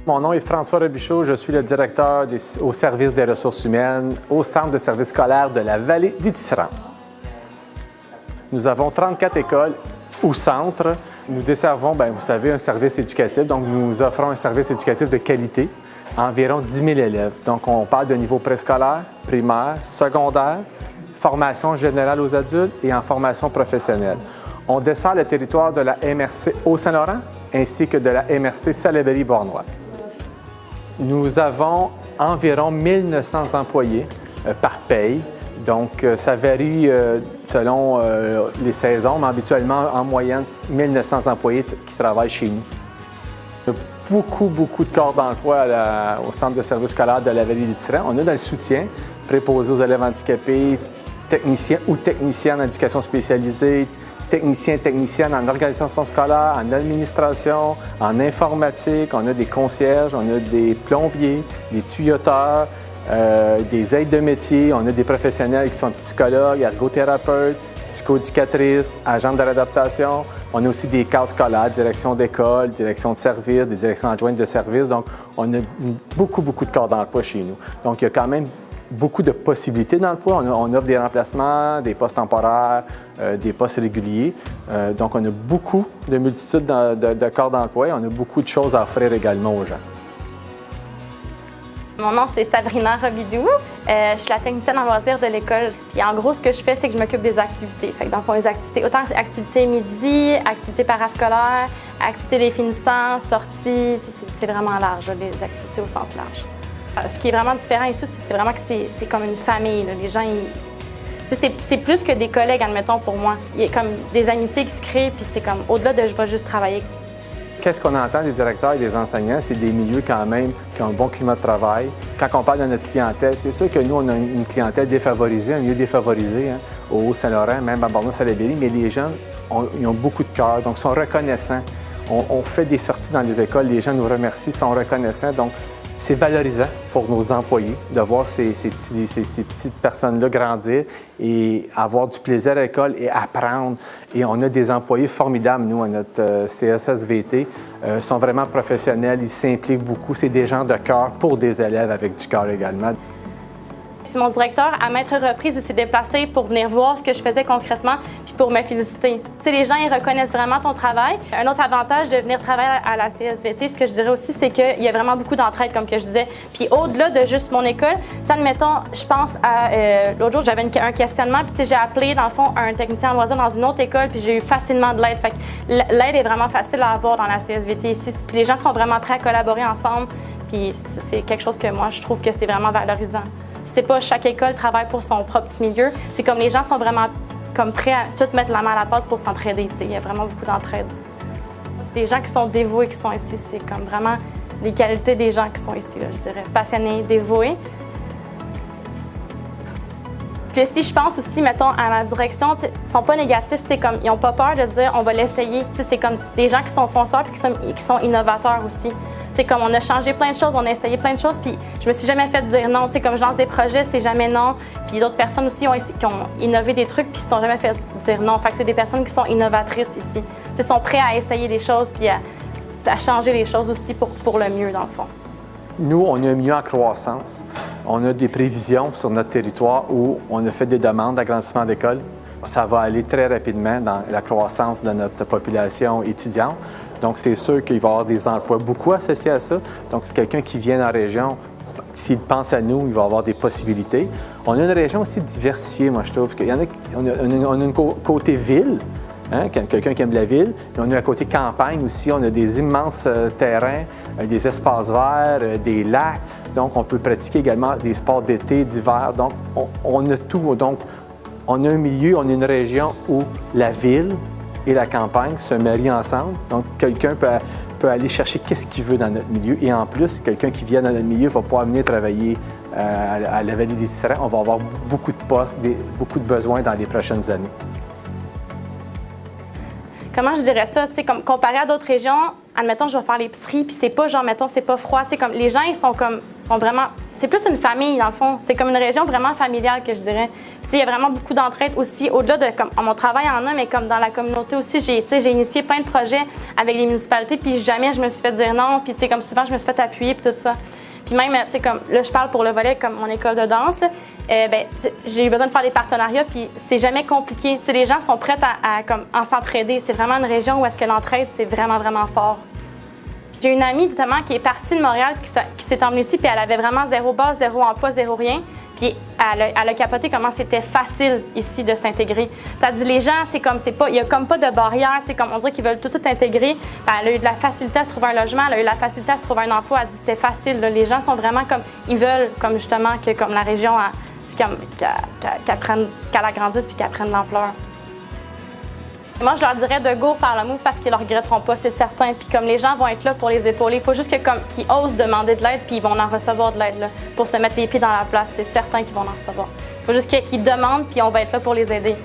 Mon nom est François Robichaud, je suis le directeur au service des ressources humaines au Centre de services scolaires de la vallée des Tisserands. Nous avons 34 écoles au centre. Nous desservons, vous savez, un service éducatif. Donc, nous offrons un service éducatif de qualité à environ 10 000 élèves. Donc, on parle de niveau préscolaire, primaire, secondaire, formation générale aux adultes et en formation professionnelle. On dessert le territoire de la MRC Haut-Saint-Laurent ainsi que de la MRC Salaberry-Bornois. Nous avons environ 1900 employés par paye. Donc, ça varie selon les saisons, mais habituellement, en moyenne, 1900 employés qui travaillent chez nous. Il y a beaucoup de corps d'emploi au Centre de services scolaires de la vallée des Tisserands. On a dans le soutien, préposés aux élèves handicapés, techniciens ou techniciennes en éducation spécialisée, techniciennes en organisation scolaire, en administration, en informatique. On a des concierges, on a des plombiers, des tuyauteurs, des aides de métier. On a des professionnels qui sont psychologues, ergothérapeutes, psychoéducatrices, agents de réadaptation. On a aussi des cadres scolaires, direction d'école, direction de service, des directions adjointes de service. Donc, on a beaucoup de corps d'emploi chez nous. Donc, il y a quand même beaucoup de possibilités d'emploi. On offre des remplacements, des postes temporaires, des postes réguliers. Donc, on a beaucoup de multitudes de corps d'emploi et on a beaucoup de choses à offrir également aux gens. Mon nom, c'est Sabrina Robidou. Je suis la technicienne en loisirs de l'école. Puis en gros, ce que je fais, c'est que je m'occupe des activités. Fait que dans le fond, les activités, autant activités midi, activités parascolaires, activités des finissants, sorties, c'est vraiment large, là, les activités au sens large. Ce qui est vraiment différent ici, c'est vraiment que c'est comme une famille. Là. Les gens, c'est plus que des collègues, admettons, pour moi. Il y a comme des amitiés qui se créent, puis c'est comme au-delà de je vais juste travailler. Qu'est-ce qu'on entend des directeurs et des enseignants? C'est des milieux quand même qui ont un bon climat de travail. Quand on parle de notre clientèle, c'est sûr que nous, on a une clientèle défavorisée, un milieu défavorisé, au Haut-Saint-Laurent, même à Bordeaux-Salaberry, mais les gens, ils ont beaucoup de cœur, donc sont reconnaissants. On fait des sorties dans les écoles, les gens nous remercient, sont reconnaissants. Donc, c'est valorisant pour nos employés de voir ces petites personnes-là grandir et avoir du plaisir à l'école et apprendre. Et on a des employés formidables, nous, à notre CSSVT. Ils sont vraiment professionnels, ils s'impliquent beaucoup. C'est des gens de cœur pour des élèves avec du cœur également. Mon directeur, à maintes reprises, il s'est déplacé pour venir voir ce que je faisais concrètement puis pour me féliciter. Tu sais, les gens, ils reconnaissent vraiment ton travail. Un autre avantage de venir travailler à la CSVT, ce que je dirais aussi, c'est qu'il y a vraiment beaucoup d'entraide, comme que je disais. Puis au-delà de juste mon école, admettons, je pense à... l'autre jour, j'avais un questionnement, puis j'ai appelé, dans le fond, un technicien en loisirs dans une autre école, puis j'ai eu facilement de l'aide. Fait que l'aide est vraiment facile à avoir dans la CSVT ici. Puis les gens sont vraiment prêts à collaborer ensemble, puis c'est quelque chose que moi, je trouve que c'est vraiment valorisant. C'est pas chaque école travaille pour son propre petit milieu. C'est comme les gens sont vraiment comme prêts à tout mettre la main à la pâte pour s'entraider. Il y a vraiment beaucoup d'entraide. C'est des gens qui sont dévoués qui sont ici. C'est comme vraiment les qualités des gens qui sont ici, là, je dirais. Passionnés, dévoués. Puis si je pense aussi, mettons, à ma direction, ils sont pas négatifs. C'est comme, ils n'ont pas peur de dire on va l'essayer. C'est comme des gens qui sont fonceurs et qui sont innovateurs aussi. C'est comme on a changé plein de choses, on a essayé plein de choses, puis je me suis jamais fait dire non. T'sais, comme je lance des projets, c'est jamais non. Puis d'autres personnes aussi qui ont innové des trucs, puis ils ne se sont jamais fait dire non. Fait que c'est des personnes qui sont innovatrices ici. Ils sont prêts à essayer des choses, puis à changer les choses aussi pour le mieux, dans le fond. Nous, on a un milieu en croissance. On a des prévisions sur notre territoire où on a fait des demandes d'agrandissement d'école. Ça va aller très rapidement dans la croissance de notre population étudiante. Donc, c'est sûr qu'il va y avoir des emplois beaucoup associés à ça. Donc, c'est quelqu'un qui vient dans la région, s'il pense à nous, il va avoir des possibilités. On a une région aussi diversifiée, moi, je trouve. On a un côté ville, quelqu'un qui aime la ville. Mais on a un côté campagne aussi. On a des immenses terrains, des espaces verts, des lacs. Donc, on peut pratiquer également des sports d'été, d'hiver. Donc, on a tout. Donc, on a un milieu, on a une région où la ville et la campagne se marient ensemble. Donc, quelqu'un peut aller chercher qu'est-ce qu'il veut dans notre milieu. Et en plus, quelqu'un qui vient dans notre milieu va pouvoir venir travailler à la vallée des Tisserands. On va avoir beaucoup de postes, beaucoup de besoins dans les prochaines années. Comment je dirais ça? Comme comparé à d'autres régions, admettons, je vais faire l'épicerie, puis c'est pas genre, mettons, c'est pas froid. Comme, les gens, ils sont vraiment... C'est plus une famille, dans le fond. C'est comme une région vraiment familiale, que je dirais. Puis il y a vraiment beaucoup d'entraide aussi, au-delà de comme, mon travail en a, mais comme dans la communauté aussi, j'ai initié plein de projets avec les municipalités, puis jamais je me suis fait dire non, puis comme souvent je me suis fait appuyer, puis tout ça. Puis même, comme là, je parle pour le volet comme mon école de danse, là, j'ai eu besoin de faire des partenariats, puis c'est jamais compliqué. Les gens sont prêts à s'entraider. C'est vraiment une région où est-ce que l'entraide, c'est vraiment, vraiment fort. J'ai une amie, justement, qui est partie de Montréal, qui s'est emmenée ici, puis elle avait vraiment zéro base, zéro emploi, zéro rien. Puis elle a capoté comment c'était facile ici de s'intégrer. Ça dit, les gens, il n'y a comme pas de barrière, comme on dirait qu'ils veulent tout de suite intégrer. Puis elle a eu de la facilité à se trouver un logement, elle a eu de la facilité à se trouver un emploi. Elle dit, c'était facile. Là. Les gens sont vraiment comme, ils veulent, comme justement, que comme la région, qu'elle agrandisse puis qu'elle prenne l'ampleur. Moi, je leur dirais de go faire le move parce qu'ils ne le regretteront pas, c'est certain. Puis comme les gens vont être là pour les épauler, il faut juste qu'ils osent demander de l'aide puis ils vont en recevoir de l'aide là, pour se mettre les pieds dans la place. C'est certain qu'ils vont en recevoir. Il faut juste qu'ils demandent puis on va être là pour les aider.